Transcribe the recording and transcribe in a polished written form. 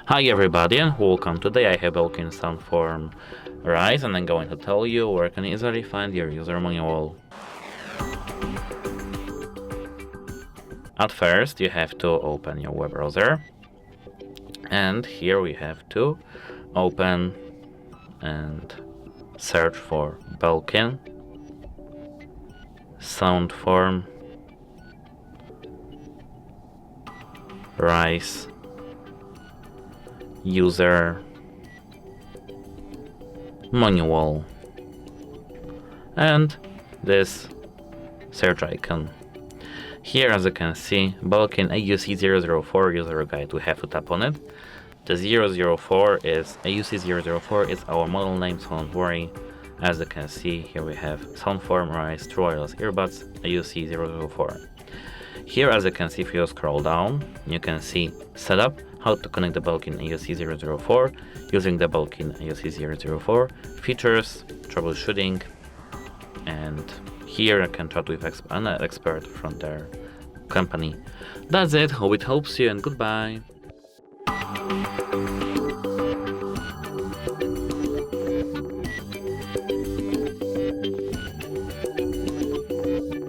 Hi everybody and welcome. Today I have Belkin SoundForm Rise and I'm going to tell you where you can easily find your user manual. At first you have to open your web browser, and here we have to open and search for Belkin SoundForm Rise user manual and this search icon. Here, as you can see, Belkin AUC004 user guide. We have to tap on it. The 004 is AUC004 is our model name, so don't worry. As you can see, here we have SoundForm Rise True Wireless Earbuds AUC004. Here, as you can see, if you scroll down, you can see Setup, how to connect the Belkin AUC004 using the Belkin AUC004, Features, Troubleshooting, and here I can chat with an expert from their company. That's it, hope it helps you and goodbye.